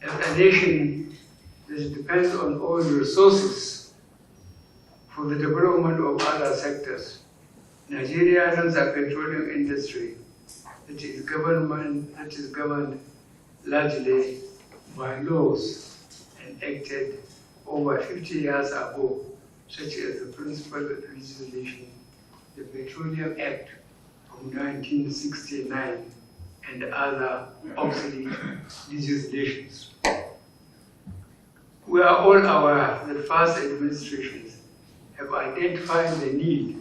As a nation that depends on oil resources for the development of other sectors, Nigeria runs a petroleum industry that is governed largely by laws enacted over 50 years ago, such as the principal legislation, the Petroleum Act of 1969, and other obsolete legislations. We are all aware that past administrations have identified the need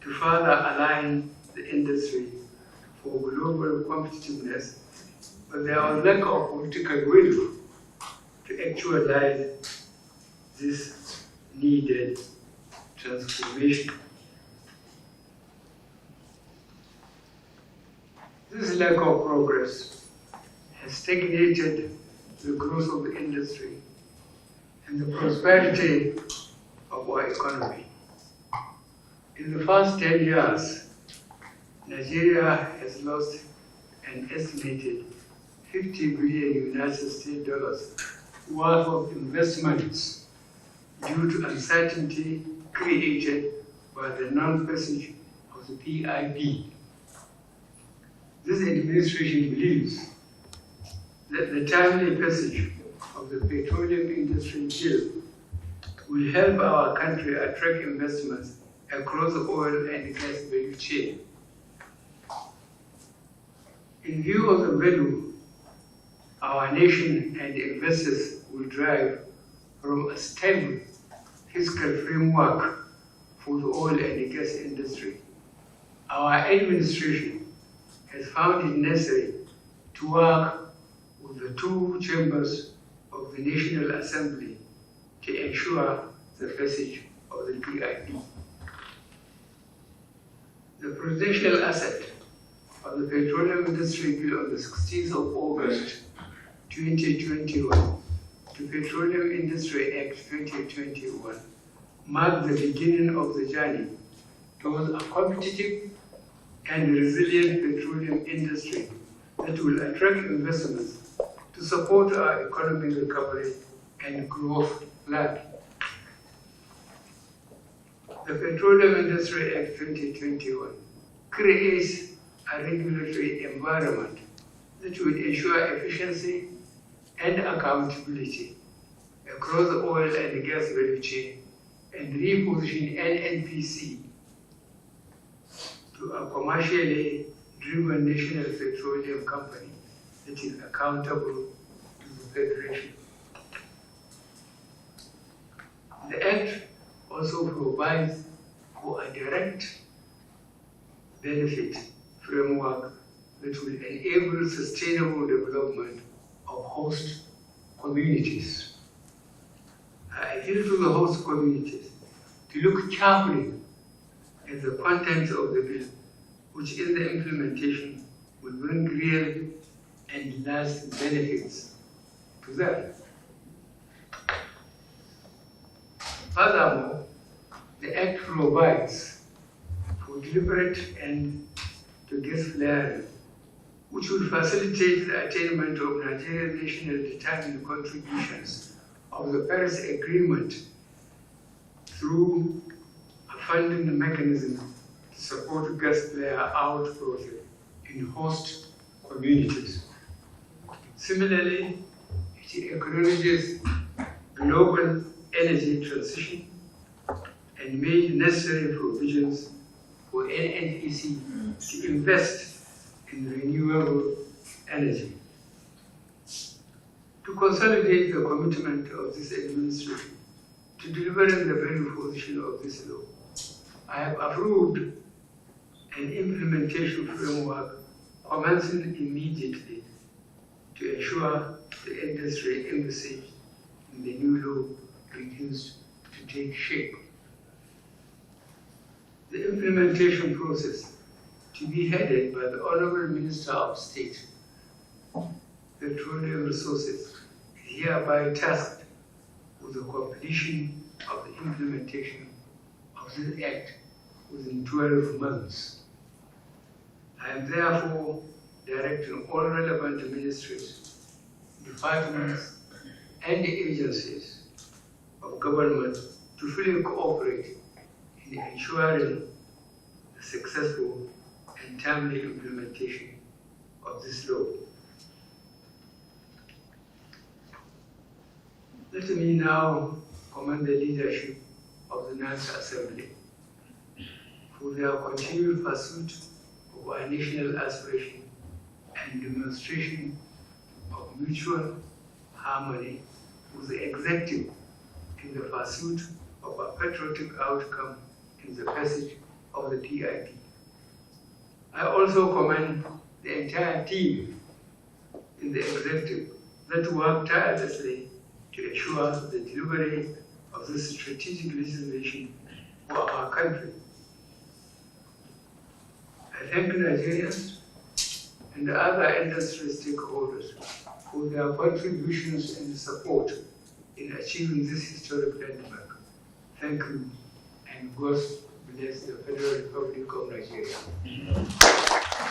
to further align the industry for global competitiveness, but there was lack of political will to actualize this needed transformation. This lack of progress has stagnated the growth of the industry and the prosperity of our economy. In the first 10 years, Nigeria has lost an estimated 50 billion United States dollars worth of investments due to uncertainty created by the non-passage of the PIB. This administration believes that the timely passage of the petroleum industry bill will help our country attract investments across the oil and gas value chain. In view of the value our nation and investors will drive from a stable fiscal framework for the oil and gas industry, our administration has found it necessary to work with the two chambers of the National Assembly to ensure the passage of the PIB. The presidential asset of the Petroleum Industry Bill on the 16th of August 2021 to Petroleum Industry Act 2021 marked the beginning of the journey towards a competitive and resilient petroleum industry that will attract investments to support our economic recovery and growth plan. The Petroleum Industry Act 2021 creates a regulatory environment that will ensure efficiency and accountability across the oil and gas value chain and reposition NNPC to a commercially driven national petroleum company that is accountable to the Federation. The Act also provides for a direct benefit framework that will enable sustainable development of host communities. I appeal to the host communities to look carefully at the contents of the bill, which in the implementation will bring real and lasting benefits to them. Furthermore, the Act provides for deliberate end to gas flaring, which will facilitate the attainment of Nigerian national determined contributions of the Paris Agreement through a funding mechanism to support gas flare out projects in host communities. Similarly, it encourages global energy transition and made necessary provisions for NNPC to invest in renewable energy. To consolidate the commitment of this administration to delivering the value proposition of this law, I have approved an implementation framework commencing immediately to ensure the industry envisaged in the new law begins to take shape. The implementation process to be headed by the Honorable Minister of State, Petroleum Resources, is hereby tasked with the completion of the implementation of this Act within 12 months. I am therefore directing all relevant ministries, departments, and agencies of government to fully cooperate in ensuring the successful and timely implementation of this law. Let me now commend the leadership of the Ninth Assembly for their continued pursuit of our national aspiration and demonstration of mutual harmony with the executive in the pursuit of a patriotic outcome in the passage of the PIP. I also commend the entire team in the executive that worked tirelessly to ensure the delivery of this strategic legislation for our country. I thank Nigerians and the other industry stakeholders for their contributions and support in achieving this historic landmark. Thank you, and God bless the Federal Republic of Nigeria.